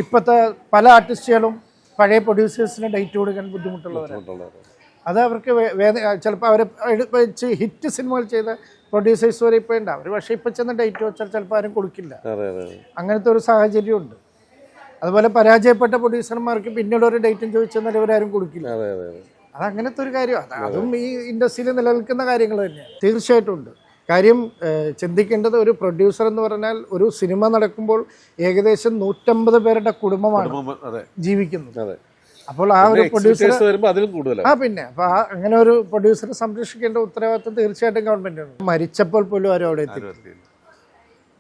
ഇപ്പോഴത്തെ പല ആർട്ടിസ്റ്റുകളും പഴയ പ്രൊഡ്യൂസേഴ്സിന് ഡേറ്റ് കൊടുക്കാൻ ബുദ്ധിമുട്ടുള്ളവരാണ്. അത് അവർക്ക് ചിലപ്പോൾ അവർ വെച്ച് ഹിറ്റ് സിനിമകൾ ചെയ്ത പ്രൊഡ്യൂസേഴ്സ് വരെ ഇപ്പോൾ ഉണ്ട്. അവർ പക്ഷേ ഇപ്പോൾ ചെന്ന് ഡേറ്റ് വെച്ചാൽ ചിലപ്പോൾ ആരും കൊടുക്കില്ല. അങ്ങനത്തെ ഒരു സാഹചര്യമുണ്ട്. അതുപോലെ പരാജയപ്പെട്ട പ്രൊഡ്യൂസർമാർക്ക് പിന്നീട് ഒരു ഡേറ്റും ചോദിച്ചെന്നാൽ ഇവരാരും കൊടുക്കില്ല. അത് അങ്ങനത്തെ ഒരു കാര്യമാണ്. അതും ഈ ഇൻഡസ്ട്രിയിൽ നിലനിൽക്കുന്ന കാര്യങ്ങൾ തന്നെയാണ്. തീർച്ചയായിട്ടും ഉണ്ട്. കാര്യം ചിന്തിക്കേണ്ടത്, ഒരു പ്രൊഡ്യൂസർ എന്ന് പറഞ്ഞാൽ ഒരു സിനിമ നടക്കുമ്പോൾ ഏകദേശം 150 പേരുടെ കുടുംബമാണ് ജീവിക്കുന്നത്. അപ്പോൾ ആ ഒരു പ്രൊഡ്യൂസർ പിന്നെ അപ്പോൾ അങ്ങനെ ഒരു പ്രൊഡ്യൂസറെ സംരക്ഷിക്കേണ്ട ഉത്തരവാദിത്വം തീർച്ചയായിട്ടും ഗവൺമെന്റാണ്. മരിച്ചപ്പോൾ പോലും ആരും അവിടെ എത്തി.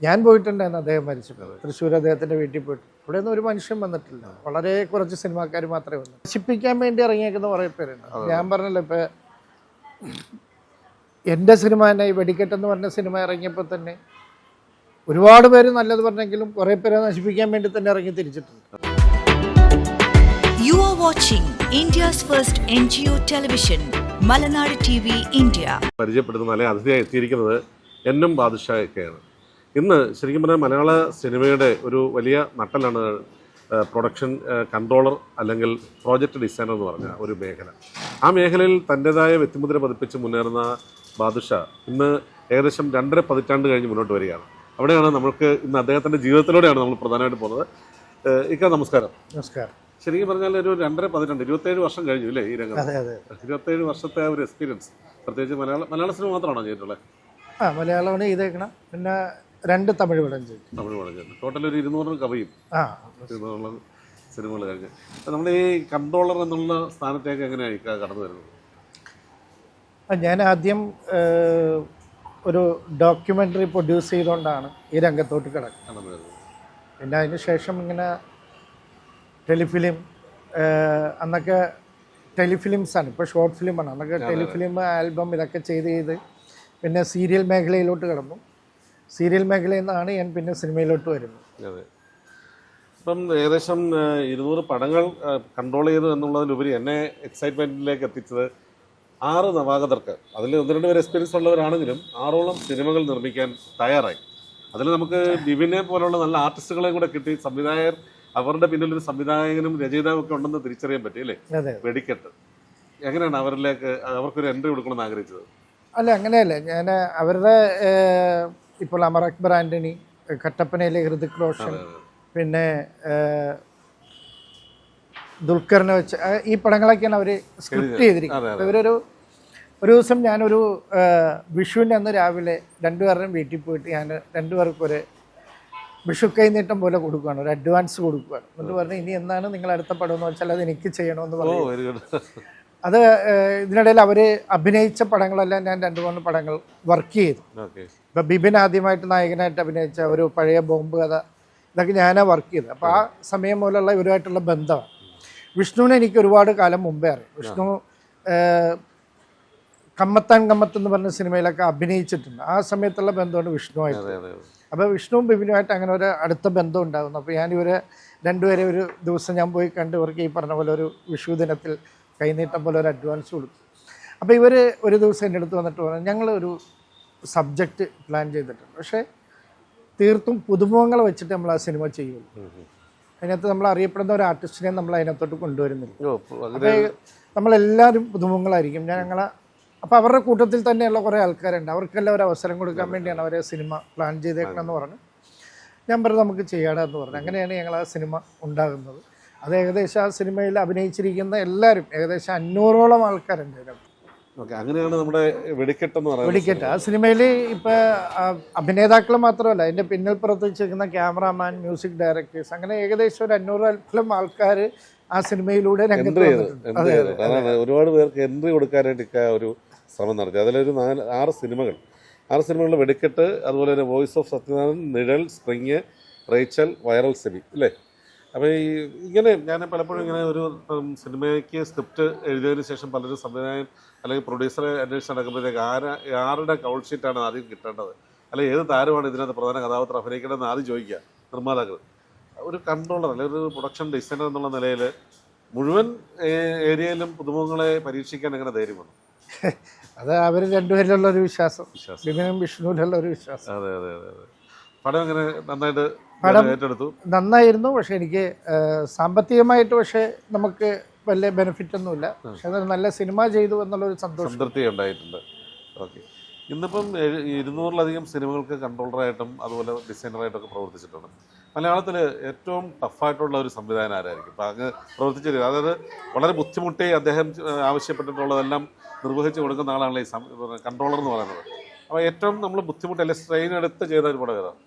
ഞാൻ പോയിട്ടുണ്ടായിരുന്നു അദ്ദേഹം മരിച്ചപ്പോൾ. തൃശ്ശൂർ അദ്ദേഹത്തിന്റെ വീട്ടിൽ പോയിട്ട് ഇവിടെ ഒന്നും ഒരു മനുഷ്യൻ വന്നിട്ടില്ല. വളരെ കുറച്ച് സിനിമാക്കാർ മാത്രമേ വന്നു. നശിപ്പിക്കാൻ വേണ്ടി ഇറങ്ങിയേക്കുന്ന കുറേ പേരുണ്ട്. ഞാൻ പറഞ്ഞല്ലോ, ഇപ്പൊ എൻ്റെ സിനിമ തന്നെ ഈ വെടിക്കെട്ട് എന്ന് പറഞ്ഞ സിനിമ ഇറങ്ങിയപ്പോൾ തന്നെ ഒരുപാട് പേര് നല്ലത് പറഞ്ഞെങ്കിലും കുറേ പേരെ നശിപ്പിക്കാൻ വേണ്ടി തന്നെ ഇറങ്ങി തിരിച്ചിട്ടുണ്ട്. You are watching India's first NGO television, Malanadu TV, India. പരിചയപ്പെടുത്തുന്ന നല്ല അതിഥിയായി എത്തിയിരിക്കുന്നത് എന്നും ബാദുഷായൊക്കെയാണ്. ഇന്ന് ശരിക്കും പറഞ്ഞാൽ മലയാള സിനിമയുടെ ഒരു വലിയ നട്ടലാണ് പ്രൊഡക്ഷൻ കൺട്രോളർ അല്ലെങ്കിൽ പ്രോജക്റ്റ് ഡിസൈനർ എന്ന് പറഞ്ഞ ഒരു മേഖല. ആ മേഖലയിൽ തൻ്റെതായ വ്യക്തിമുദ്ര പതിപ്പിച്ച് മുന്നേറുന്ന ബാദുഷ ഇന്ന് ഏകദേശം 2.5 പതിറ്റാണ്ട് കഴിഞ്ഞ് മുന്നോട്ട് വരികയാണ്. അവിടെയാണ് നമുക്ക് ഇന്ന് അദ്ദേഹത്തിൻ്റെ ജീവിതത്തിലൂടെയാണ് നമ്മൾ പ്രധാനമായിട്ട് പോകുന്നത്. ഇക്ക നമസ്കാരം. നമസ്കാരം. ശരിക്കും പറഞ്ഞാൽ ഒരു 2.5 പതിറ്റാണ്ട് 27 വർഷം കഴിഞ്ഞു അല്ലേ ഈ രംഗത്ത്? 27 വർഷത്തെ ആ ഒരു എക്സ്പീരിയൻസ്. പ്രത്യേകിച്ച് മലയാള സിനിമ മാത്രമാണോ ചെയ്തിട്ടുള്ളത്? മലയാളമാണ് ചെയ്തേക്കണം. പിന്നെ 2 തമിഴ് പടം ചെയ്തു. ടോട്ടൽ ഒരു 200 കവിയും 200 സിനിമകൾ കഴിഞ്ഞ്. നമ്മുടെ ഈ കൺട്രോളർ എന്നുള്ള സ്ഥാനത്തേക്ക് എങ്ങനെയാണ് കടന്നു വരുന്നത്? ഞാൻ ആദ്യം ഒരു ഡോക്യുമെൻ്ററി പ്രൊഡ്യൂസ് ചെയ്തുകൊണ്ടാണ് ഈ രംഗത്തോട്ട് കിടക്കുന്നത്. പിന്നെ അതിന് ശേഷം ഇങ്ങനെ ടെലിഫിലിം, അന്നൊക്കെ ടെലിഫിലിംസാണ്, ഇപ്പോൾ ഷോർട്ട് ഫിലിമാണ്. അന്നൊക്കെ ടെലിഫിലിം, ആൽബം ഇതൊക്കെ ചെയ്ത് പിന്നെ സീരിയൽ മേഖലയിലോട്ട് കിടന്നു. സീരിയൽ മേഖലയിൽ നിന്നാണ് ഞാൻ പിന്നെ സിനിമയിലോട്ട് വരുന്നത്. അതെ. ഇപ്പം ഏകദേശം 200 പടങ്ങൾ കൺട്രോൾ ചെയ്തു എന്നുള്ളതിലുപരി എന്നെ എക്സൈറ്റ്മെൻറ്റിലേക്ക് എത്തിച്ചത് 6 നവാഗതർക്ക്, അതിൽ 1-2 പേര് എക്സ്പീരിയൻസ് ഉള്ളവരാണെങ്കിലും 6ഓളം സിനിമകൾ നിർമ്മിക്കാൻ തയ്യാറായി. അതിൽ നമുക്ക് ബിബിനെ പോലുള്ള നല്ല ആർട്ടിസ്റ്റുകളെയും കൂടെ കിട്ടി. സംവിധായകർ, അവരുടെ പിന്നിലൊരു സംവിധായകനും രചയിതാവും ഒക്കെ ഉണ്ടെന്ന് തിരിച്ചറിയാൻ പറ്റി അല്ലേ? വെടിക്കെട്ട് എങ്ങനെയാണ് അവരിലേക്ക് അവർക്കൊരു എൻട്രി കൊടുക്കണമെന്ന് ആഗ്രഹിച്ചത്? അല്ല, അങ്ങനെയല്ല. ഞാൻ അവരുടെ ഇപ്പോൾ അമർ അക്ബർ ആൻ്റണി, കട്ടപ്പനയിലെ ഹൃതിക് റോഷൻ, പിന്നെ ദുൽഖറിനെ വെച്ച് ഈ പടങ്ങളൊക്കെയാണ് അവർ സ്ക്രിപ്റ്റ് ചെയ്തിരിക്കുന്നത്. ഇവരൊരു ദിവസം ഞാനൊരു വിഷുവിൻ്റെ അന്ന് രാവിലെ 2 പേരുടെയും വീട്ടിൽ പോയിട്ട് ഞാൻ 2 പേർക്കും ഒരു വിഷു കൈനീട്ടം പോലെ കൊടുക്കുകയാണ്, ഒരു അഡ്വാൻസ് കൊടുക്കുകയാണ്. എന്നിട്ട് പറഞ്ഞു, ഇനി എന്നാണ് നിങ്ങൾ അടുത്ത പടം എന്ന് വെച്ചാൽ അത് എനിക്ക് ചെയ്യണമെന്ന് പറഞ്ഞു. അത് ഇതിനിടയിൽ അവർ അഭിനയിച്ച പടങ്ങളെല്ലാം ഞാൻ 2-3 പടങ്ങൾ വർക്ക് ചെയ്തു. ഇപ്പം ബിബിൻ ആദ്യമായിട്ട് നായകനായിട്ട് അഭിനയിച്ച ഒരു പഴയ ബോംബ് കഥ, ഇതൊക്കെ ഞാനാണ് വർക്ക് ചെയ്തത്. അപ്പോൾ ആ സമയം പോലുള്ള ഇവരുമായിട്ടുള്ള ബന്ധമാണ്. വിഷ്ണുവിനെ എനിക്ക് ഒരുപാട് കാലം മുമ്പേ അറിയാം. വിഷ്ണു കമ്മത്താൻ കമ്മത്ത് എന്ന് പറഞ്ഞ സിനിമയിലൊക്കെ അഭിനയിച്ചിട്ടുണ്ട്. ആ സമയത്തുള്ള ബന്ധമാണ് വിഷ്ണുവായിട്ട്. അപ്പോൾ വിഷ്ണുവും ബിബിനുമായിട്ട് അങ്ങനെ ഒരു അടുത്ത ബന്ധം ഉണ്ടാകുന്നു. അപ്പോൾ ഞാൻ ഇവരെ 2 പേരെ ഒരു ദിവസം ഞാൻ പോയി കണ്ട് ഇവർക്ക് ഈ പറഞ്ഞ പോലെ ഒരു വിഷു ദിനത്തിൽ കൈനീട്ടം പോലെ ഒരു അഡ്വാൻസ് കൊടുത്തു. അപ്പോൾ ഇവർ ഒരു ദിവസം എൻ്റെ അടുത്ത് വന്നിട്ട് പറഞ്ഞു, ഞങ്ങളൊരു സബ്ജക്റ്റ് പ്ലാൻ ചെയ്തിട്ടുണ്ട്, പക്ഷേ തീർത്തും പുതുമുഖങ്ങളെ വെച്ചിട്ട് നമ്മൾ ആ സിനിമ ചെയ്യുള്ളൂ. അതിനകത്ത് നമ്മൾ അറിയപ്പെടുന്ന ഒരു ആർട്ടിസ്റ്റിനെ നമ്മൾ അതിനകത്തോട്ട് കൊണ്ടുവരുന്നില്ല. അപ്പോൾ നമ്മളെല്ലാവരും പുതുമുഖങ്ങളായിരിക്കും. അപ്പോൾ അവരുടെ കൂട്ടത്തിൽ തന്നെയുള്ള കുറേ ആൾക്കാരുണ്ട്, അവർക്കെല്ലാം ഒരു അവസരം കൊടുക്കാൻ വേണ്ടിയാണ് അവരെ സിനിമ പ്ലാൻ ചെയ്തേക്കണമെന്ന് പറഞ്ഞു. ഞാൻ പറഞ്ഞു നമുക്ക് ചെയ്യാമെന്ന് പറഞ്ഞു. അങ്ങനെയാണ് ഞങ്ങൾ ആ സിനിമ ഉണ്ടാകുന്നത്. അത് ഏകദേശം ആ സിനിമയിൽ അഭിനയിച്ചിരിക്കുന്ന എല്ലാവരും ഏകദേശം 500ഓളം ആൾക്കാരുണ്ട് അതിനകത്ത്. അങ്ങനെയാണ് നമ്മുടെ വെടിക്കെട്ടെന്ന് പറയുന്നത്. വെടിക്കെട്ട് ആ സിനിമയിൽ ഇപ്പോൾ അഭിനേതാക്കൾ മാത്രമല്ല, അതിൻ്റെ പിന്നിൽ പ്രവർത്തിച്ചിരിക്കുന്ന ക്യാമറാമാൻ, മ്യൂസിക് ഡയറക്ടേഴ്സ്, അങ്ങനെ ഏകദേശം ഒരു 500-ഓളം ആൾക്കാർ ആ സിനിമയിലൂടെ രംഗത്ത് വന്നിട്ടുണ്ട്. ഒരുപാട് പേർക്ക് എൻട്രി കൊടുക്കാനായിട്ട് ഒരു ശ്രമം നടത്തി. അതിലൊരു 6 സിനിമകളുടെ വെടിക്കെട്ട്, അതുപോലെ തന്നെ വോയിസ് ഓഫ് സത്യനാരായണൻ, നിഴൽ, സ്പ്രിങ്, റേച്ചൽ, വൈറൽ സെമി അല്ലേ? അപ്പോൾ ഇങ്ങനെ ഞാൻ പലപ്പോഴും ഇങ്ങനെ ഒരു സിനിമയ്ക്ക് സ്ക്രിപ്റ്റ് എഴുതിയതിന് ശേഷം പലരും സംവിധായകൻ അല്ലെങ്കിൽ പ്രൊഡ്യൂസറെ അന്വേഷിച്ച് നടക്കുമ്പോഴത്തേക്ക് ആരുടെ കൗൾ ഷീറ്റാണ് ആദ്യം കിട്ടേണ്ടത്, അല്ലെങ്കിൽ ഏത് താരമാണ് ഇതിനകത്ത് പ്രധാന കഥാപാത്രം അഭിനയിക്കേണ്ടതെന്ന് ആദ്യം ചോദിക്കുക നിർമ്മാതാക്കൾ. ഒരു കൺട്രോളർ അല്ലെങ്കിൽ ഒരു പ്രൊഡക്ഷൻ ഡിസൈനർ എന്നുള്ള നിലയിൽ മുഴുവൻ ഏരിയയിലും പുതുമുഖങ്ങളെ പരീക്ഷിക്കാൻ എങ്ങനെ ധൈര്യം വന്നു? അത് അവർ 2 പേരിലുള്ള ഒരു വിശ്വാസം, ബിബിനും വിഷ്ണുവിലുള്ള ഒരു വിശ്വാസം. അതെ. പടം എങ്ങനെ നന്നായിട്ട് പടം ഏറ്റെടുത്തു. നന്നായിരുന്നു. പക്ഷെ എനിക്ക് സാമ്പത്തികമായിട്ട് പക്ഷേ നമുക്ക് വലിയ ബെനിഫിറ്റ് ഒന്നുമില്ല. പക്ഷെ അതൊരു നല്ല സിനിമ ചെയ്തു എന്നുള്ളൊരു സംതൃപ്തി ഉണ്ടായിട്ടുണ്ട്. ഓക്കെ. ഇന്നിപ്പം 200-ലധികം സിനിമകൾക്ക് കൺട്രോളറായിട്ടും അതുപോലെ ഡിസൈനറായിട്ടൊക്കെ പ്രവർത്തിച്ചിട്ടുണ്ട്. മലയാളത്തിൽ ഏറ്റവും ടഫായിട്ടുള്ള ഒരു സംവിധാനം ആരായിരിക്കും? അപ്പം അങ്ങ് പ്രവർത്തിച്ചത്, അതായത് വളരെ ബുദ്ധിമുട്ടി അദ്ദേഹം ആവശ്യപ്പെട്ടിട്ടുള്ളതെല്ലാം നിർവഹിച്ച് കൊടുക്കുന്ന ആളാണല്ലോ ഈ കൺട്രോളർ എന്ന് പറയുന്നത്. അപ്പോൾ ഏറ്റവും നമ്മൾ ബുദ്ധിമുട്ട് അല്ലെങ്കിൽ സ്ട്രെയിൻ എടുത്ത് ചെയ്ത ഒരു പടം ഏതാണ്?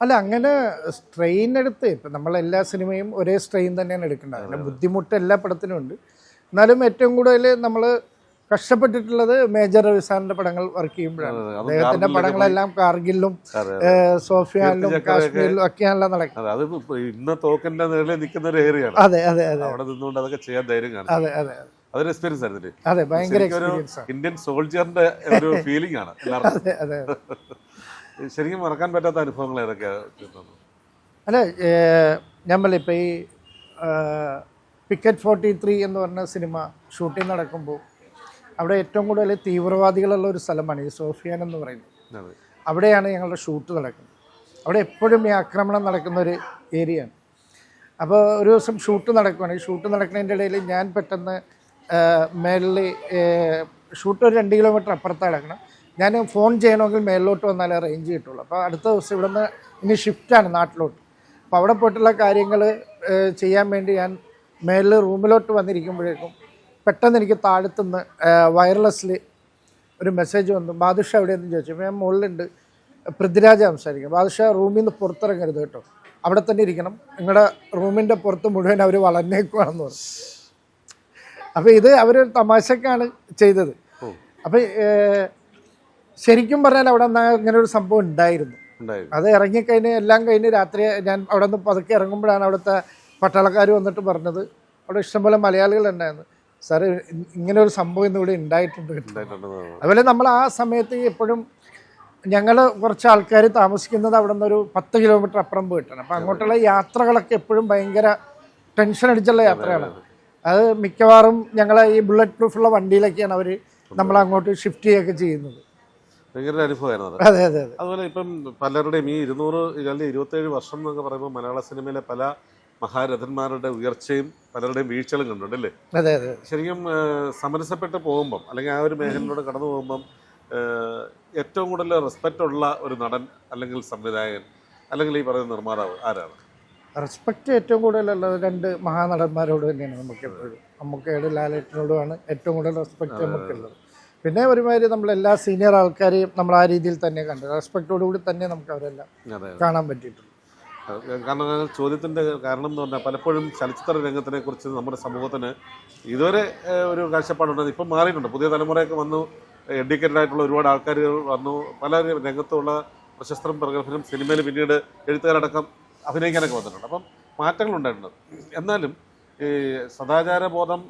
അല്ല, അങ്ങനെ സ്ട്രെയിൻ എടുത്ത് ഇപ്പം നമ്മളെല്ലാ സിനിമയും ഒരേ സ്ട്രെയിൻ തന്നെയാണ് എടുക്കേണ്ടത്. അതിൻ്റെ ബുദ്ധിമുട്ട് എല്ലാ പടത്തിനും ഉണ്ട്. എന്നാലും ഏറ്റവും കൂടുതൽ നമ്മൾ കഷ്ടപ്പെട്ടിട്ടുള്ളത് മേജർ രവി സാറിൻ്റെ പടങ്ങൾ വർക്ക് ചെയ്യുമ്പോഴാണ്. അദ്ദേഹത്തിൻ്റെ പടങ്ങളെല്ലാം കാർഗിലും സോഫിയാനിലും കാശ്മീരിലും ഒക്കെയാണല്ലോ നടക്കുന്നത്. അത് ഇന്ന് തോക്കിന്റെ നിലയിൽ നിൽക്കുന്ന ഒരു ഏരിയയാണ്. അതെ അതെ അതെ, അവിടെ നിന്നുകൊണ്ട് അതൊക്കെ ചെയ്യാൻ ധൈര്യം കാണിച്ചു. അതെ അതെ അതൊരു എക്സ്പീരിയൻസ് ആയിരുന്നു. അതെ, ഭയങ്കര എക്സ്പീരിയൻസ് ആണ്. ഇന്ത്യൻ സോൾജിയറിന്റെ ഒരു ഫീലിംഗ് ആണ് എല്ലാവർക്കും. അതെ അതെ. ശരിക്കും മറക്കാൻ പറ്റാത്ത അനുഭവങ്ങൾ ഏതൊക്കെയാണ്? അല്ല, ഞാൻ പറയും ഇപ്പം ഈ പിക്കറ്റ് 43 എന്ന് പറഞ്ഞ സിനിമ ഷൂട്ടിംഗ് നടക്കുമ്പോൾ അവിടെ ഏറ്റവും കൂടുതൽ തീവ്രവാദികളുള്ള ഒരു സ്ഥലമാണ് ഈ സോഫിയാൻ എന്ന് പറയുന്നത്. അവിടെയാണ് ഞങ്ങളുടെ ഷൂട്ട് നടക്കുന്നത്. അവിടെ എപ്പോഴും ഈ ആക്രമണം നടക്കുന്ന ഒരു ഏരിയയാണ്. അപ്പോൾ ഒരു ദിവസം ഷൂട്ട് നടക്കുകയാണ്. ഈ ഷൂട്ട് നടക്കുന്നതിൻ്റെ ഇടയിൽ ഞാൻ പെട്ടെന്ന് മേളിൽ ഷൂട്ട് ഒരു 2 കിലോമീറ്റർ അപ്പുറത്താണ് നടക്കണം. ഞാൻ ഫോൺ ചെയ്യണമെങ്കിൽ മേളിലോട്ട് വന്നാലേ റേഞ്ച് കിട്ടുള്ളൂ. അപ്പോൾ അടുത്ത ദിവസം ഇവിടെ നിന്ന് ഇനി ഷിഫ്റ്റാണ് നാട്ടിലോട്ട്. അപ്പോൾ അവിടെ പോയിട്ടുള്ള കാര്യങ്ങൾ ചെയ്യാൻ വേണ്ടി ഞാൻ മേളിൽ റൂമിലോട്ട് വന്നിരിക്കുമ്പോഴേക്കും പെട്ടെന്ന് എനിക്ക് താഴത്തുനിന്ന് വയർലെസ്സിൽ ഒരു മെസ്സേജ് വന്നു, ബാദുഷ എവിടെയെന്ന് ചോദിച്ചു. അപ്പോൾ ഞാൻ മുകളിലുണ്ട്, പൃഥ്വിരാജ് സംസാരിക്കും. ബാദുഷ റൂമിൽ നിന്ന് പുറത്തിറങ്ങരുത് കേട്ടോ, അവിടെ തന്നെ ഇരിക്കണം, നിങ്ങളുടെ റൂമിൻ്റെ പുറത്ത് മുഴുവൻ അവർ വളർന്നേക്കുവാണെന്ന് പറഞ്ഞു. അപ്പോൾ ഇത് അവർ തമാശക്കാണ് ചെയ്തത്. അപ്പോൾ ശരിക്കും പറഞ്ഞാൽ അവിടെ ഇങ്ങനെ ഒരു സംഭവം ഉണ്ടായിരുന്നു. അത് ഇറങ്ങിക്കഴിഞ്ഞ് എല്ലാം കഴിഞ്ഞ് രാത്രി ഞാൻ അവിടെ നിന്ന് പതുക്കെ ഇറങ്ങുമ്പോഴാണ് അവിടുത്തെ പട്ടാളക്കാർ വന്നിട്ട് പറഞ്ഞത്, അവിടെ ഇഷ്ടംപോലെ മലയാളികൾ ഉണ്ടായിരുന്നു, സാറ് ഇങ്ങനെ ഒരു സംഭവം ഇന്ന് ഇവിടെ ഉണ്ടായിട്ടുണ്ട്. അതുപോലെ നമ്മൾ ആ സമയത്ത് എപ്പോഴും ഞങ്ങൾ കുറച്ച് ആൾക്കാർ താമസിക്കുന്നത് അവിടെ നിന്ന് ഒരു 10 കിലോമീറ്റർ അപ്പുറം പോയിട്ടാണ്. അപ്പം അങ്ങോട്ടുള്ള യാത്രകളൊക്കെ എപ്പോഴും ഭയങ്കര ടെൻഷൻ അടിച്ചുള്ള യാത്രകളാണ്. അത് മിക്കവാറും ഞങ്ങൾ ഈ ബുള്ളറ്റ് പ്രൂഫുള്ള വണ്ടിയിലൊക്കെയാണ് അവർ നമ്മളങ്ങോട്ട് ഷിഫ്റ്റ് ചെയ്യുകയൊക്കെ ചെയ്യുന്നത്. ഭയങ്കര അനുഭവമായിരുന്നു. അതെ അതെ അതെ. അതുപോലെ ഇപ്പം പലരുടെയും ഈ 27 വർഷം എന്നൊക്കെ പറയുമ്പോൾ മലയാള സിനിമയിലെ പല മഹാരഥന്മാരുടെ ഉയർച്ചയും പലരുടെയും വീഴ്ചകളും കണ്ടുണ്ട് അല്ലേ? അതെ അതെ. ശരിക്കും സമരസപ്പെട്ട് പോകുമ്പം അല്ലെങ്കിൽ ആ ഒരു മേഖലയിലൂടെ കടന്നു പോകുമ്പം ഏറ്റവും കൂടുതൽ റെസ്പെക്റ്റ് ഉള്ള ഒരു നടൻ അല്ലെങ്കിൽ സംവിധായകൻ അല്ലെങ്കിൽ ഈ പറയുന്ന നിർമ്മാതാവ് ആരാണ്? റെസ്പെക്റ്റ് ഏറ്റവും കൂടുതലുള്ള 2 മഹാനടന്മാരോട് തന്നെയാണ് നമുക്ക് എപ്പോഴും. മമ്മൂക്കയോട് ലാലേട്ടനോടുമാണ് ഏറ്റവും കൂടുതൽ റെസ്പെക്റ്റ് നമുക്കുള്ളത്. പിന്നെ ഒരുമാതിരി നമ്മളെല്ലാ സീനിയർ ആൾക്കാരെയും നമ്മൾ ആ രീതിയിൽ തന്നെ കണ്ടു, റെസ്പെക്റ്റോടുകൂടി തന്നെ നമുക്ക് അവരെല്ലാം കാണാൻ പറ്റിയിട്ടുണ്ട്. കാരണം ചോദ്യത്തിൻ്റെ കാരണം എന്ന് പറഞ്ഞാൽ പലപ്പോഴും ചലച്ചിത്ര രംഗത്തിനെ കുറിച്ച് നമ്മുടെ സമൂഹത്തിന് ഇതുവരെ ഒരു കാഴ്ചപ്പാടുണ്ട്. ഇപ്പം മാറിയിട്ടുണ്ട്, പുതിയ തലമുറയൊക്കെ വന്നു, എഡ്യൂക്കേറ്റഡ് ആയിട്ടുള്ള ഒരുപാട് ആൾക്കാർ വന്നു, പല രംഗത്തുള്ള പ്രശസ്തരും പ്രഗത്ഭരും സിനിമയിൽ പിന്നീട് എഴുത്തുകാരടക്കം അഭിനയിക്കാനൊക്കെ വന്നിട്ടുണ്ട്. അപ്പം മാറ്റങ്ങളുണ്ടായിട്ടുണ്ട്. എന്നാലും ഈ സദാചാര ബോധം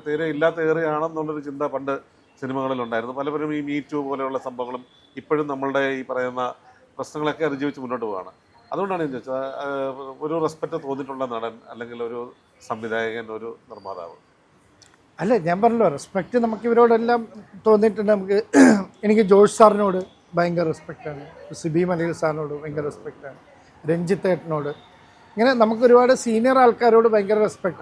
തീരെ ഇല്ലാത്ത ഏറിയാണെന്നുള്ളൊരു ചിന്ത പണ്ട് സിനിമകളിലുണ്ടായിരുന്നു. പലപ്പോഴും ഈ മീ ടു പോലെയുള്ള സംഭവങ്ങളും ഇപ്പോഴും നമ്മളുടെ ഈ പറയുന്ന പ്രശ്നങ്ങളൊക്കെ അതിജീവിച്ച് മുന്നോട്ട് പോവുകയാണ്. അതുകൊണ്ടാണ് ഞാൻ ചോദിച്ചത്, ഒരു റെസ്പെക്റ്റ് തോന്നിയിട്ടുള്ള നടൻ അല്ലെങ്കിൽ ഒരു സംവിധായകൻ, ഒരു നിർമ്മാതാവ്? അല്ല, ഞാൻ പറഞ്ഞല്ലോ റെസ്പെക്റ്റ് നമുക്ക് ഇവരോടെല്ലാം തോന്നിയിട്ടുണ്ട്. എനിക്ക് ജോർജ് സാറിനോട് ഭയങ്കര റെസ്പെക്റ്റാണ്, സിബി മലയിൽ സാറിനോട് ഭയങ്കര റെസ്പെക്റ്റാണ്, രഞ്ജിത്ത് ഏട്ടനോട്, ഇങ്ങനെ നമുക്ക് ഒരുപാട് സീനിയർ ആൾക്കാരോട് ഭയങ്കര റെസ്പെക്ട്,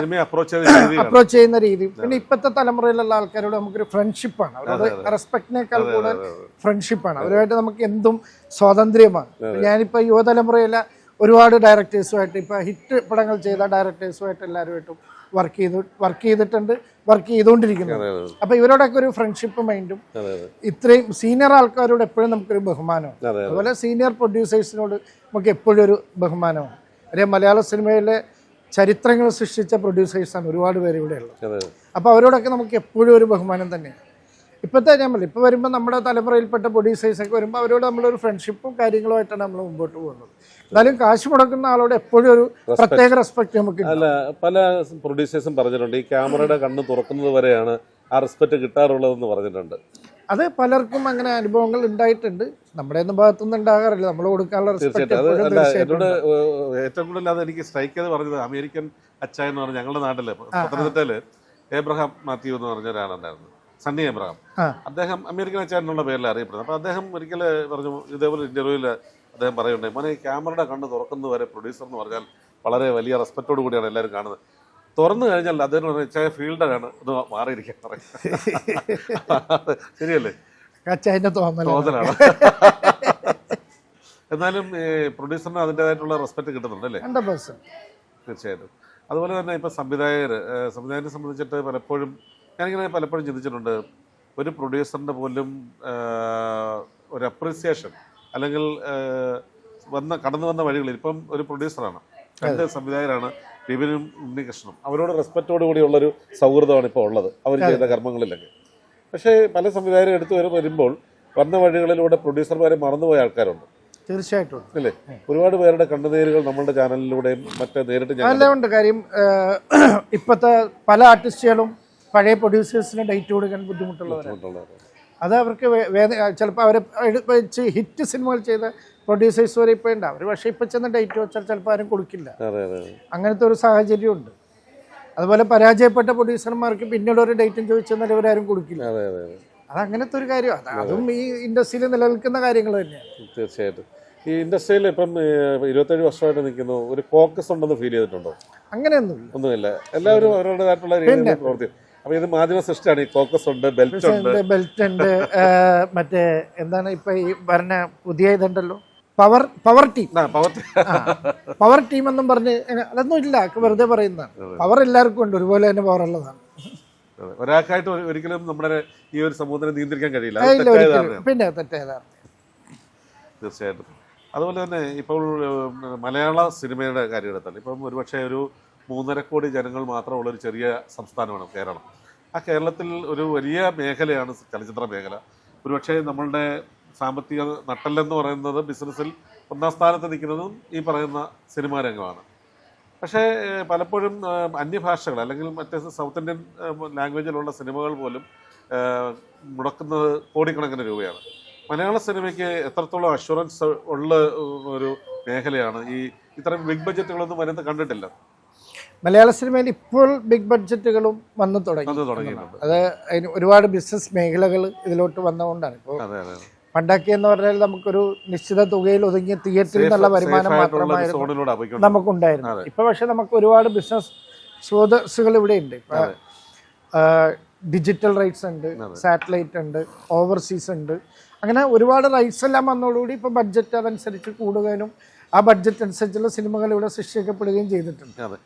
പിന്നെ അപ്രോച്ച് ചെയ്യുന്ന രീതി. പിന്നെ ഇപ്പോഴത്തെ തലമുറയിലുള്ള ആൾക്കാരോട് നമുക്കൊരു ഫ്രണ്ട്ഷിപ്പാണ്, അവരോട് റെസ്പെക്റ്റിനേക്കാൾ കൂടുതൽ ഫ്രണ്ട്ഷിപ്പാണ്. അവരുമായിട്ട് നമുക്ക് എന്തും സ്വാതന്ത്ര്യമാണ്. ഞാനിപ്പോൾ യുവതലമുറയിലെ ഒരുപാട് ഡയറക്ടേഴ്സുമായിട്ട്, ഇപ്പോൾ ഹിറ്റ് പടങ്ങൾ ചെയ്ത ഡയറക്ടേഴ്സുമായിട്ട് എല്ലാവരുമായിട്ടും വർക്ക് ചെയ്തിട്ടുണ്ട്, വർക്ക് ചെയ്തുകൊണ്ടിരിക്കുന്നത്. അപ്പോൾ ഇവരോടൊക്കെ ഒരു ഫ്രണ്ട്ഷിപ്പ് മൈൻഡും, ഇത്രയും സീനിയർ ആൾക്കാരോട് എപ്പോഴും നമുക്കൊരു ബഹുമാനമാണ്. അതുപോലെ സീനിയർ പ്രൊഡ്യൂസേഴ്സിനോട് നമുക്ക് എപ്പോഴും ഒരു ബഹുമാനമാണ്. അല്ലെങ്കിൽ മലയാള സിനിമയിലെ ചരിത്രങ്ങൾ സൃഷ്ടിച്ച പ്രൊഡ്യൂസേഴ്സാണ് ഒരുപാട് പേര് ഇവിടെ ഉള്ളത്. അപ്പോൾ അവരോടൊക്കെ നമുക്ക് എപ്പോഴും ഒരു ബഹുമാനം തന്നെയാണ്. ഇപ്പോഴത്തെ ഞാൻ പറയും, ഇപ്പോൾ വരുമ്പോൾ നമ്മുടെ തലമുറയിൽപ്പെട്ട പ്രൊഡ്യൂസേഴ്സൊക്കെ വരുമ്പോൾ അവരോട് നമ്മളൊരു ഫ്രണ്ട്ഷിപ്പും കാര്യങ്ങളുമായിട്ടാണ് നമ്മൾ മുമ്പോട്ട് പോകുന്നത്. എന്നാലും കാശ് മുടക്കുന്ന ആളോട് എപ്പോഴും ഒരു പ്രത്യേക റെസ്പെക്ട് നമുക്ക്. അല്ല, പല പ്രൊഡ്യൂസേഴ്സും പറഞ്ഞിട്ടുണ്ട് ഈ ക്യാമറയുടെ കണ്ണ് തുറക്കുന്നത് വരെയാണ് ആ റെസ്പെക്ട് കിട്ടാറുള്ളതെന്ന് പറഞ്ഞിട്ടുണ്ട്. അത് പലർക്കും അങ്ങനെ അനുഭവങ്ങൾ ഉണ്ടായിട്ടുണ്ട്. നമ്മുടെ ഒന്നും ഭാഗത്തുനിന്ന് ഉണ്ടാകാറില്ല, നമ്മൾ കൊടുക്കാനുള്ള റെസ്പെക്ട്. എന്നോട് ഏറ്റവും കൂടുതൽ അത് എനിക്ക് സ്ട്രൈക്ക് ചെയ്ത് പറഞ്ഞത് അമേരിക്കൻ അച്ഛ എന്ന് പറഞ്ഞ ഞങ്ങളുടെ നാട്ടില് പത്തനംതിട്ടയില് ഏബ്രഹാം മാത്യു എന്ന് പറഞ്ഞ ഒരാളുണ്ടായിരുന്നു, സണ്ണി ഏബ്രഹാം. അദ്ദേഹം അമേരിക്കൻ അച്ഛനുള്ള പേരിൽ അറിയപ്പെടുന്നത്. അപ്പോൾ അദ്ദേഹം ഒരിക്കൽ പറഞ്ഞു, ഇതേപോലെ ഇന്റർവ്യൂവിൽ അദ്ദേഹം പറയുന്നുണ്ട്, മോനെ ഈ ക്യാമറയുടെ കണ്ണ് തുറക്കുന്നത് വരെ പ്രൊഡ്യൂസർ എന്ന് പറഞ്ഞാൽ വളരെ വലിയ റെസ്പെക്റ്റോട് കൂടിയാണ് എല്ലാവരും കാണുന്നത്. തുറന്നു കഴിഞ്ഞാൽ അദ്ദേഹം പറഞ്ഞ ഫീൽഡാണ് ഇത് മാറിയിരിക്കാൻ പറയുന്നത്. ശരിയല്ലേ? തോന്നലാണ്. എന്നാലും പ്രൊഡ്യൂസറിന് അതിൻ്റെതായിട്ടുള്ള റെസ്പെക്ട് കിട്ടുന്നുണ്ട് അല്ലേ? തീർച്ചയായിട്ടും. അതുപോലെ തന്നെ ഇപ്പം സംവിധായകനെ സംബന്ധിച്ചിട്ട് ഞാനിങ്ങനെ പലപ്പോഴും ചിന്തിച്ചിട്ടുണ്ട്, ഒരു പ്രൊഡ്യൂസറിൻ്റെ പോലും ഒരു അപ്രീസിയേഷൻ അല്ലെങ്കിൽ കടന്നു വന്ന വഴികളിൽ ഇപ്പം ഒരു പ്രൊഡ്യൂസറാണ്, 2 സംവിധായകരാണ്, വിപിനും ഉണ്ണികൃഷ്ണനും. അവരോട് റെസ്പെക്റ്റോട് കൂടിയുള്ളൊരു സൗഹൃദമാണ് ഇപ്പോൾ ഉള്ളത് അവർ ചെയ്ത കർമ്മങ്ങളിലൊക്കെ. പക്ഷേ പല സംവിധായകരും എടുത്തു വരുമ്പോൾ വന്ന വഴികളിലൂടെ പ്രൊഡ്യൂസർമാരെ മറന്നുപോയ ആൾക്കാരുണ്ട്. തീർച്ചയായിട്ടും അല്ലേ? ഒരുപാട് പേരുടെ കണ്ണുനീരുകൾ നമ്മളുടെ ചാനലിലൂടെയും മറ്റേ നേരിട്ട് ഉണ്ട്. കാര്യം ഇപ്പോഴത്തെ പല ആർട്ടിസ്റ്റുകളും പഴയ പ്രൊഡ്യൂസേഴ്സിന് ഡേറ്റ് കൊടുക്കാൻ ബുദ്ധിമുട്ടുള്ളവരാണ്. അത് അവർക്ക് ചിലപ്പോൾ അവരെ വെച്ച് ഹിറ്റ് സിനിമകൾ ചെയ്ത പ്രൊഡ്യൂസേഴ്സ് വരെ ഇപ്പോൾ ഉണ്ട്. അവർ പക്ഷേ ഇപ്പം ചെന്ന് ഡേറ്റ് വെച്ചാൽ ചിലപ്പോൾ ആരും കൊടുക്കില്ല. അങ്ങനത്തെ ഒരു സാഹചര്യമുണ്ട്. അതുപോലെ പരാജയപ്പെട്ട പ്രൊഡ്യൂസർമാർക്ക് പിന്നീട് ഒരു ഡേറ്റും ചോദിച്ചെന്നാൽ ഇവരാരും കൊടുക്കില്ല. അത് അങ്ങനത്തെ ഒരു കാര്യമാണ്. അതും ഈ ഇൻഡസ്ട്രിയിൽ നിലനിൽക്കുന്ന കാര്യങ്ങൾ തന്നെയാണ്. തീർച്ചയായിട്ടും. ഈ ഇൻഡസ്ട്രിയിൽ ഇപ്പം 27 വർഷമായിട്ട് നിൽക്കുന്നു, ഒരു ഫോക്കസ് ഉണ്ടെന്ന് ഫീൽ ചെയ്തിട്ടുണ്ടോ? ഒന്നുമില്ല. എല്ലാവരും അവരുടേതായിട്ടുള്ള രീതിയിൽ പ്രവർത്തിക്കും. അപ്പൊ ഇത് മാധ്യമ സൃഷ്ടിയാണ്. ഈ ഫോക്കസ് ഉണ്ട്, ബെൽറ്റ് ഉണ്ട്, മറ്റേ എന്താണ് ഇപ്പൊ ഈ പറഞ്ഞ പുതിയ ഇതുണ്ടല്ലോ, പവർ ടീം എന്നും പറഞ്ഞ് അതൊന്നും ഇല്ല, വെറുതെ പറയുന്നതാണ്. പവർ എല്ലാവർക്കും ഉണ്ട്, ഒരുപോലെ തന്നെ പവർ ഉള്ളതാണ്. ഒരാൾക്കായിട്ട് ഒരിക്കലും നമ്മുടെ ഈ ഒരു സമൂഹത്തിനെ നിയന്ത്രിക്കാൻ കഴിയില്ല. പിന്നെ തെറ്റേതാണ്. തീർച്ചയായിട്ടും. അതുപോലെ തന്നെ ഇപ്പോൾ മലയാള സിനിമയുടെ കാര്യം എടുത്താൽ ഇപ്പം ഒരുപക്ഷെ ഒരു 3.5 കോടി ജനങ്ങൾ മാത്രമുള്ള ഒരു ചെറിയ സംസ്ഥാനമാണ് കേരളം. ആ കേരളത്തിൽ ഒരു വലിയ മേഖലയാണ് ചലച്ചിത്ര മേഖല. ഒരുപക്ഷെ നമ്മളുടെ സാമ്പത്തിക നട്ടെല്ലെന്ന് പറയുന്നത് ബിസിനസ്സിൽ 1ാം സ്ഥാനത്ത് നിൽക്കുന്നതും ഈ പറയുന്ന സിനിമാ രംഗമാണ്. പക്ഷേ പലപ്പോഴും അന്യഭാഷകൾ അല്ലെങ്കിൽ മറ്റേ സൗത്ത് ഇന്ത്യൻ ലാംഗ്വേജിലുള്ള സിനിമകൾ പോലും മുടക്കുന്നത് കോടിക്കണക്കിന് രൂപയാണ്. മലയാള സിനിമയ്ക്ക് എത്രത്തോളം അഷുറൻസ് ഉള്ള ഒരു മേഖലയാണ് ഈ ഇത്തരം ബിഗ് ബഡ്ജറ്റുകളൊന്നും വരുന്നത് കണ്ടിട്ടില്ല. മലയാള സിനിമയിൽ ഇപ്പോൾ ബിഗ് ബഡ്ജറ്റുകളും വന്നു തുടങ്ങിയിട്ടുണ്ട്. അത് അതിന് ഒരുപാട് ബിസിനസ് മേഖലകൾ ഇതിലോട്ട് വന്നതുകൊണ്ടാണ്. ഇപ്പോൾ പണ്ടൊക്കെ എന്ന് പറഞ്ഞാൽ നമുക്കൊരു നിശ്ചിത തുകയിൽ ഒതുങ്ങിയ തിയേറ്ററിൽ നിന്നുള്ള വരുമാനം മാത്രമായിരുന്നു നമുക്കുണ്ടായിരുന്നു. ഇപ്പൊ പക്ഷെ നമുക്ക് ഒരുപാട് ബിസിനസ് സ്രോതസ്സുകൾ ഇവിടെ ഉണ്ട്. ഇപ്പൊ ഡിജിറ്റൽ റൈറ്റ്സ് ഉണ്ട്, സാറ്റലൈറ്റ് ഉണ്ട്, ഓവർസീസ് ഉണ്ട്. അങ്ങനെ ഒരുപാട് റൈറ്റ്സ് എല്ലാം വന്നതോടുകൂടി ഇപ്പൊ ബഡ്ജറ്റ് അതനുസരിച്ച് കൂടുകയും ആ ബഡ്ജറ്റ് അനുസരിച്ചുള്ള സിനിമകൾ ഇവിടെ സൃഷ്ടിക്കപ്പെടുകയും ചെയ്തിട്ടുണ്ട്.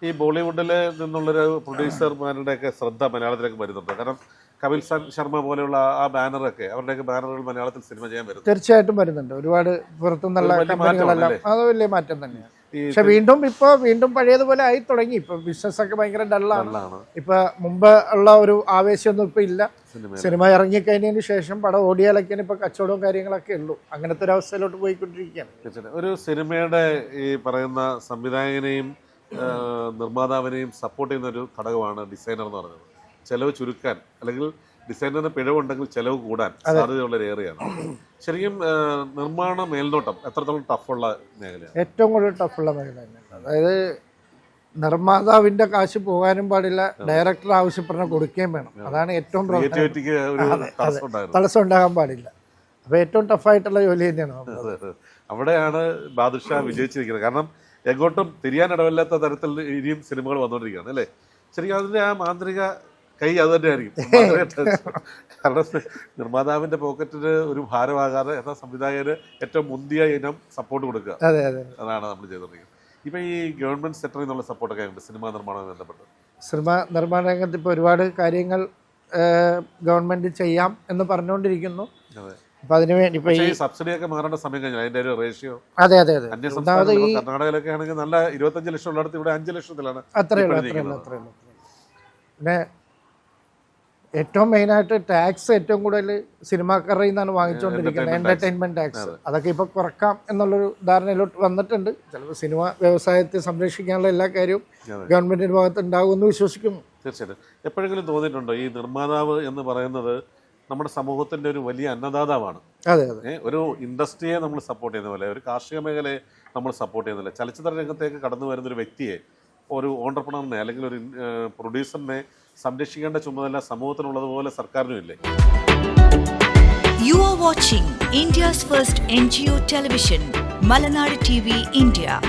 ഈ ബോളിവുഡിൽ നിന്നുള്ളൊരു പ്രൊഡ്യൂസർമാരുടെയൊക്കെ ശ്രദ്ധ മലയാളത്തിലേക്ക് വരുന്നുണ്ട്. കാരണം കപിൽ ശർമ്മ പോലെയുള്ള ആ ബാനറൊക്കെ അവരുടെയൊക്കെ ബാനറുകൾ മലയാളത്തിൽ സിനിമ ചെയ്യാൻ വരുന്നു. തീർച്ചയായിട്ടും വരുന്നുണ്ട്. ഒരുപാട് പുറത്തുനിന്നുള്ള കമ്പനികളെല്ലാം അത് വലിയ മാറ്റം തന്നെയാണ്. പക്ഷെ വീണ്ടും പഴയതുപോലെ ആയി തുടങ്ങി. ഇപ്പൊ ബിസിനസ് ഒക്കെ ഭയങ്കര ഡള്ളാണ്. ഇപ്പൊ മുമ്പ് ഉള്ള ഒരു ആവേശമൊന്നും ഇപ്പൊ ഇല്ല. സിനിമ ഇറങ്ങിക്കഴിഞ്ഞതിന് ശേഷം പടം ഓടിയാലൊക്കെയാണ് ഇപ്പൊ കച്ചവടവും കാര്യങ്ങളൊക്കെ ഉള്ളൂ. അങ്ങനത്തെ ഒരു അവസ്ഥയിലോട്ട് പോയിക്കൊണ്ടിരിക്കുകയാണ്. ഒരു സിനിമയുടെ ഈ പറയുന്ന സംവിധായകനെയും നിർമ്മാതാവിനെയും സപ്പോർട്ട് ചെയ്യുന്ന ഒരു ഘടകമാണ് ഡിസൈനർ എന്ന് പറയുന്നത്. ചെലവ് ചുരുക്കാൻ അല്ലെങ്കിൽ ഡിസൈനറിന് പിഴവുണ്ടെങ്കിൽ ചെലവ് കൂടാൻ സാധ്യതയുള്ള ഒരു ഏറിയാണ്. ശരിക്കും നിർമ്മാണ മേൽനോട്ടം എത്രത്തോളം ടഫുള്ള മേഖലയാണ്? ഏറ്റവും കൂടുതൽ ടഫുള്ള മേഖല തന്നെയാണ്. അതായത് നിർമ്മാതാവിന്റെ കാശ് പോകാനും പാടില്ല, ഡയറക്ടർ ആവശ്യപ്പെടുന്ന കൊടുക്കുകയും വേണം. അതാണ് ഏറ്റവും തടസ്സം ഉണ്ടാകാൻ പാടില്ല. അപ്പൊ ഏറ്റവും ടഫായിട്ടുള്ള ജോലി തന്നെയാണ്. അവിടെയാണ് ബാദുഷാ വിജയിച്ചിരിക്കുന്നത്. കാരണം എങ്ങോട്ടും തിരിയാനിടവില്ലാത്ത തരത്തിൽ ഇനിയും സിനിമകൾ വന്നുകൊണ്ടിരിക്കുകയാണ് അല്ലേ? ശരിക്കും അതിൻ്റെ ആ മാന്ത്രിക കൈ അത് തന്നെയായിരിക്കും. കാരണം നിർമ്മാതാവിന്റെ പോക്കറ്റിന് ഒരു ഭാരമാകാതെ എന്നാൽ സംവിധായകന് ഏറ്റവും മുന്തിയ ഇനം സപ്പോർട്ട് കൊടുക്കുക. അതാണ് നമ്മൾ ചെയ്തുകൊണ്ടിരിക്കുന്നത്. ഇപ്പൊ ഈ ഗവൺമെന്റ് സെക്ടറിൽ നിന്നുള്ള സപ്പോർട്ടൊക്കെ ഉണ്ട് സിനിമാ നിർമ്മാണവുമായി ബന്ധപ്പെട്ട്. സിനിമാ നിർമ്മാണ രംഗത്ത് ഇപ്പോൾ ഒരുപാട് കാര്യങ്ങൾ ഗവൺമെന്റ് ചെയ്യാം എന്ന് പറഞ്ഞുകൊണ്ടിരിക്കുന്നു. അപ്പൊ അതിനുവേണ്ടി ഇപ്പൊ ഈ സബ്സിഡി ഒക്കെ മാറേണ്ട സമയം കഴിഞ്ഞാൽ അതിന്റെ ഒരു റേഷ്യോ. അതെ കർണാടകയിലൊക്കെ ആണെങ്കിൽ നല്ല 25 ലക്ഷം ഉള്ളിടത്ത് ഇവിടെ 5 ലക്ഷത്തിലാണ്. അത്രയുള്ളൂ. പിന്നെ ഏറ്റവും മെയിനായിട്ട് ടാക്സ് ഏറ്റവും കൂടുതൽ സിനിമാക്കാരുടെ നിന്നാണ് വാങ്ങിച്ചുകൊണ്ടിരിക്കുന്നത്, എന്റർടൈൻമെന്റ് ടാക്സ്. അതൊക്കെ ഇപ്പൊ കുറക്കാം എന്നുള്ളൊരു ധാരണയിലോട്ട് വന്നിട്ടുണ്ട്. ചിലപ്പോൾ സിനിമ വ്യവസായത്തെ സംരക്ഷിക്കാനുള്ള എല്ലാ കാര്യവും ഗവൺമെന്റിന്റെ ഭാഗത്ത് ഉണ്ടാകുമെന്ന് വിശ്വസിക്കുന്നു. തീർച്ചയായിട്ടും. എപ്പോഴെങ്കിലും തോന്നിയിട്ടുണ്ടോ ഈ നിർമ്മാതാവ് എന്ന് പറയുന്നത് നമ്മുടെ സമൂഹത്തിന്റെ ഒരു വലിയ അന്നദാതാവാണ്? ഒരു ഇൻഡസ്ട്രിയെ നമ്മൾ സപ്പോർട്ട് ചെയ്യുന്ന പോലെ ഒരു കാർഷിക മേഖലയെ നമ്മൾ സപ്പോർട്ട് ചെയ്യുന്നില്ല. ചലച്ചിത്ര രംഗത്തേക്ക് കടന്നു വരുന്ന ഒരു വ്യക്തിയെ, ഒരു ഓണ്ടർപ്രണറിനെ അല്ലെങ്കിൽ ഒരു പ്രൊഡ്യൂസറിനെ സംരക്ഷിക്കേണ്ട ചുമതല സമൂഹത്തിനുള്ളതുപോലെ സർക്കാരിനും ഇല്ലേ? You are watching India's first NGO television, Malanad TV India.